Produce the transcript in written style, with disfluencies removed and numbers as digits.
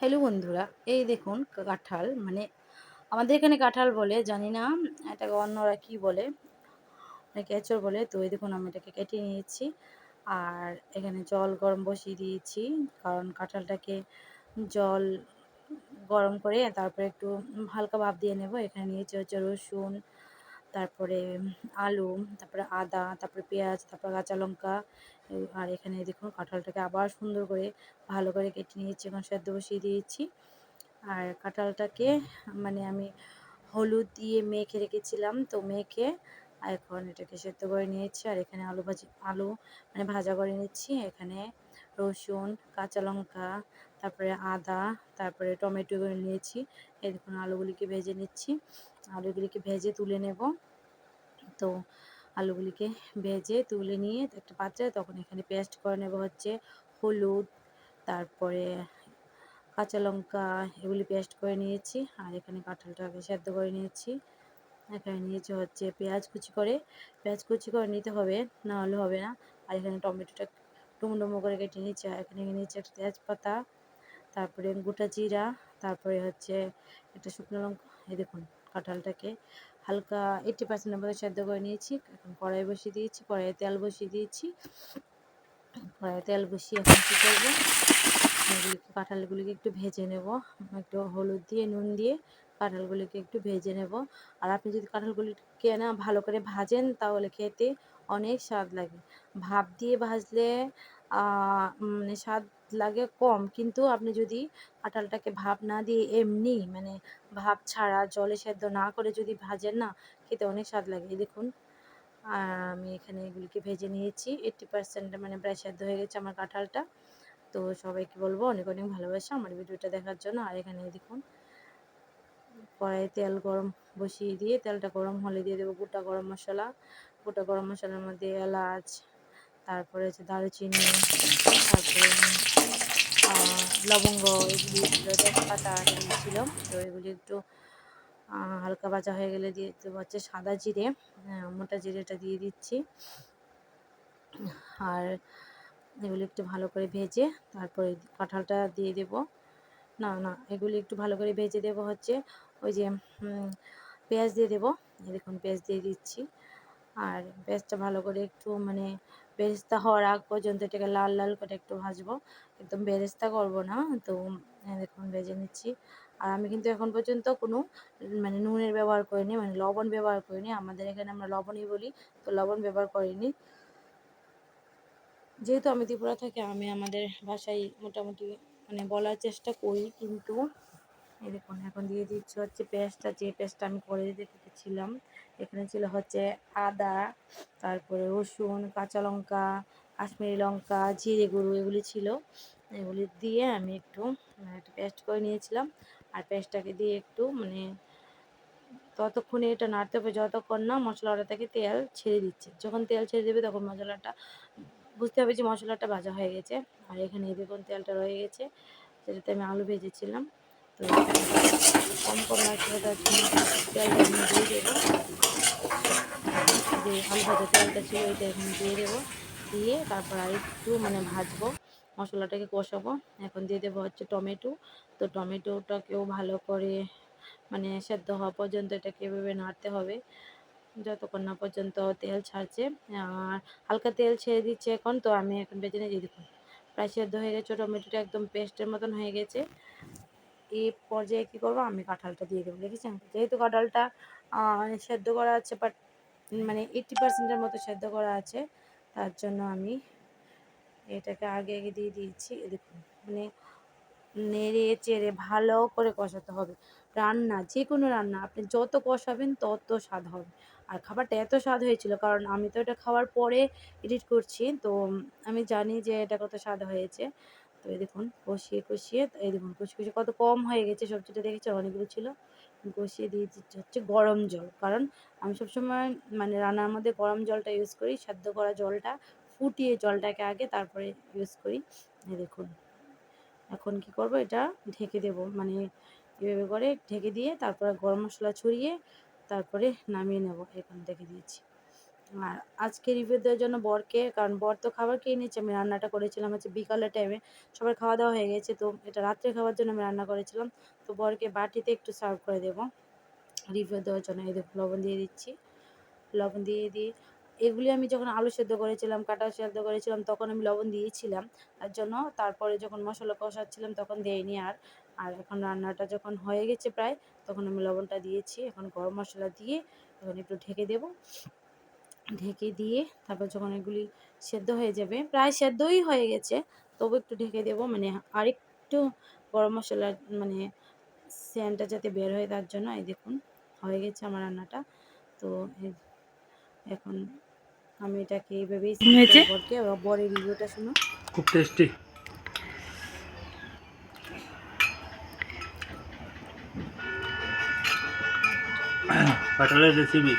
Hello বন্ধুরা, এই দেখুন কাঁঠাল মানে আমাদের এখানে কাঁঠাল বলে, জানি না এটাকে অন্যরা কি বলে, অনেকে এঁচড় বলে। তো এই দেখুন আমি এটাকে কেটে নিয়েছি আর এখানে জল গরম বসিয়ে দিয়েছি, কারণ কাঁঠালটাকে জল গরম করে তারপরে একটু হালকা ভাপ দিয়ে নেব। এখানে নিয়েছি হচ্ছে রসুন, তারপরে আলু, তারপরে আদা, তারপরে পেঁয়াজ, তারপরে কাঁচা লঙ্কা। আর এখানে দেখুন কাঁঠালটাকে আবার সুন্দর করে ভালো করে কেটে নিয়েছি, এখন সেদ্ধ বসিয়ে দিয়েছি। আর কাঁঠালটাকে মানে আমি হলুদ দিয়ে মেখে রেখেছিলাম, তো মেখে এখন এটাকে সেদ্ধ করে নিয়েছি। আর এখানে আলু মানে ভাজা করে নিচ্ছি। এখানে রসুন, কাঁচা লঙ্কা, তারপরে আদা, তারপরে টমেটো করে নিয়েছি। এই দেখুন আলুগুলিকে ভেজে নিচ্ছি, আলুগুলিকে ভেজে তুলে নেব। তো আলুগুলিকে ভেজে তুলে নিয়ে একটা পাত্রে তখন এখানে পেস্ট করে নেব হচ্ছে হলুদ, তারপরে কাঁচা লঙ্কা, এগুলি পেস্ট করে নিয়েছি। আর এখানে কাঁঠালটাকে সেদ্ধ করে নিয়েছি। এখানে নিয়েছি হচ্ছে পেঁয়াজ কুচি করে নিতে হবে, না হলে হবে না। আর এখানে টমেটোটা ডুমো ডুমো করে কেটে নিয়েছি। আর এখানে নিয়েছি একটা তেজপাতা, তারপরে গোটা জিরা, তারপরে হচ্ছে একটা শুকনো লঙ্কা। এই দেখুন কাঁঠালটাকে হালকা 80% মতো সেদ্ধ করে নিয়েছি। এখন কড়াই বসিয়ে দিয়েছি, কড়াইয়ে তেল বসিয়ে দিয়েছি। কড়াইয়ে তেল বসিয়ে এখন কী করবো, কাঁঠালগুলিকে একটু ভেজে নেব, একটু হলুদ দিয়ে নুন দিয়ে কাঁঠালগুলিকে একটু ভেজে নেব। আর আপনি যদি কাঁঠালগুলিকে না ভালো করে ভাজেন তাহলে খেতে অনেক স্বাদ লাগে। ভাপ দিয়ে ভাজলে মানে স্বাদ লাগে কম, কিন্তু আপনি যদি কাঁঠালটাকে ভাপ না দিয়ে এমনি মানে ভাপ ছাড়া জলে সেদ্ধ না করে যদি ভাজেন না, খেতে অনেক স্বাদ লাগে। এই দেখুন আমি এখানে এগুলিকে ভেজে নিয়েছি, 80% মানে প্রায় সেদ্ধ হয়ে গেছে আমার কাঁঠালটা। তো সবাইকে বলবো অনেক অনেক ভালোবাসা আমার ভিডিওটা দেখার জন্য। আর এখানে দেখুন কড়াইয়ে তেল গরম বসিয়ে দিয়ে তেলটা গরম হলে দিয়ে দেবো গোটা গরম মশলা। গোটা গরম মশলার মধ্যে এলাচ, তারপরে হচ্ছে দারুচিনি, তারপরে লবঙ্গ, এগুলি ছিল, তেজপাতা এগুলি ছিল। তো এগুলি একটু হালকা ভাজা হয়ে গেলে দিয়ে দেবো হচ্ছে সাদা জিরে, মোটা জিরেটা দিয়ে দিচ্ছি। আর এগুলি একটু ভালো করে ভেজে তারপরে কাঁঠালটা দিয়ে দেব। না এগুলি একটু ভালো করে ভেজে দেব হচ্ছে ওই যে পেঁয়াজ দিয়ে দেবো। দেখুন পেঁয়াজ দিয়ে দিচ্ছি। আর পেঁয়াজটা ভালো করে একটু মানে বেরেস্তা হওয়ার আগ পর্যন্ত এটাকে লাল লাল করে একটু ভাজবো, একদম বেরেস্তা করব না। তো দেখুন ভেজে নিচ্ছি। আর আমি কিন্তু এখন পর্যন্ত কোনো মানে নুনের ব্যবহার করিনি, মানে লবণ ব্যবহার করিনি। আমাদের এখানে আমরা লবণই বলি, তো লবণ ব্যবহার করিনি। যেহেতু আমি ত্রিপুরা থাকি, আমি আমাদের ভাষায় মোটামুটি মানে বলার চেষ্টা করি, কিন্তু এই দেখুন এখন দিয়ে দিচ্ছি হচ্ছে পেস্টটা, যে পেস্টটা আমি করে রেখেছিলাম। এখানে ছিল হচ্ছে আদা, তারপরে রসুন, কাঁচা লঙ্কা, কাশ্মীরি লঙ্কা, জিরে গুঁড়ো, এগুলি ছিল। এগুলি দিয়ে আমি একটু একটা পেস্ট করে নিয়েছিলাম। আর পেস্টটাকে দিয়ে একটু মানে ততক্ষণে এটা নাড়তে হবে যতক্ষণ না মশলাটা থেকে তেল ছেড়ে দিচ্ছে। যখন তেল ছেড়ে দেবে তখন মশলাটা বুঝতে হবে যে মশলাটা ভাজা হয়ে গেছে। আর এখানে দেখুন তেলটা রয়ে গেছে, যেটাতে আমি আলু ভেজেছিলাম। তো কম কম আছে, তার জন্য তেলটা এখানে দিয়ে দেবো। যে আলু ভাজা তেলটা ছিল এটা এখানে দিয়ে দেবো, দিয়ে তারপর আরেকটু মানে ভাজবো, মশলাটাকে কষাবো। এখন দিয়ে দেবো হচ্ছে টমেটো। তো টমেটোটাকেও ভালো করে মানে সেদ্ধ হওয়া পর্যন্ত এটাকে এভাবে নাড়তে হবে যতক্ষণ না পর্যন্ত তেল ছাড়ছে। আর হালকা তেল ছেড়ে দিচ্ছে এখন। তো আমি এখন ভেজে নিয়ে দেখুন প্রায় সেদ্ধ হয়ে গেছে, টমেটোটা একদম পেস্টের মতন হয়ে গেছে। এই পর্যায়ে কী করবো, আমি কাঁঠালটা দিয়ে দেবো। দেখেছেন, যেহেতু কাঁঠালটা মানে সেদ্ধ করা আছে, বাট মানে 80%-এর মতো সেদ্ধ করা আছে, তার জন্য আমি এটাকে আগে আগে দিয়ে দিয়েছি। দেখুন মানে নেড়ে চেড়ে ভালো করে কষাতে হবে। রান্না যে কোনো রান্না আপনি যত কষাবেন তত স্বাদ হবে। আর খাবারটা এত স্বাদ হয়েছিল, কারণ আমি তো এটা খাওয়ার পরে এডিট করছি, তো আমি জানি যে এটা কত স্বাদ হয়েছে। তো এই দেখুন কষিয়ে কষিয়ে এই দেখুন কষিয়ে কত কম হয়ে গেছে, সবজিটা দেখেছেন অনেকগুলো ছিল। কষিয়ে দিয়ে দিচ্ছি হচ্ছে গরম জল, কারণ আমি সবসময় মানে রান্নার মধ্যে গরম জলটা ইউজ করি। সেদ্ধ করা জলটা ফুটিয়ে জলটাকে আগে তারপরে ইউজ করি। এই দেখুন এখন কি করব, এটা ঢেকে দেব, মানে এভাবে করে ঢেকে দিয়ে তারপরে গরম মশলা ছড়িয়ে তারপরে নামিয়ে নেব। এখন ঢেকে দিয়েছি। আর আজকে রিভিউ দেওয়ার জন্য বরকে, কারণ বর তো খাবার খেয়ে নিচ্ছে, আমি রান্নাটা করেছিলাম হচ্ছে বিকালের টাইমে, সবার খাওয়া দাওয়া হয়ে গেছে, তো এটা রাত্রে খাওয়ার জন্য আমি রান্না করেছিলাম। তো বরকে বাটিতে একটু সার্ভ করে দেবো রিভিউ দেওয়ার জন্য। এই দেখো লবণ দিয়ে দিচ্ছি, লবণ দিয়ে দিয়ে এগুলি আমি যখন আলু সেদ্ধ করেছিলাম, কাঁঠাল সেদ্ধ করেছিলাম, তখন আমি লবণ দিয়েছিলাম তার জন্য। তারপরে যখন মশলা কষাচ্ছিলাম তখন দেইনি আর। আর এখন রান্নাটা যখন হয়ে গেছে প্রায়, তখন আমি লবণটা দিয়েছি। এখন গরম মশলা দিয়ে এখন একটু ঢেকে দেবো, ঢেকে দিয়ে তারপর যখন এগুলি সেদ্ধ হয়ে যাবে, প্রায় সেদ্ধই হয়ে গেছে, তবু একটু ঢেকে দেবো, মানে আরেকটু গরম মশলার মানে সেন্টটা যাতে বের হয় তার জন্য। এই দেখুন হয়ে গেছে আমার রান্নাটা। তো এখন আমি এটাকে এইভাবেই সার্ভ করবো বরকে। বরের রিভিউটা শুনো। খুব টেস্টি কাঁঠালের রেসিপি।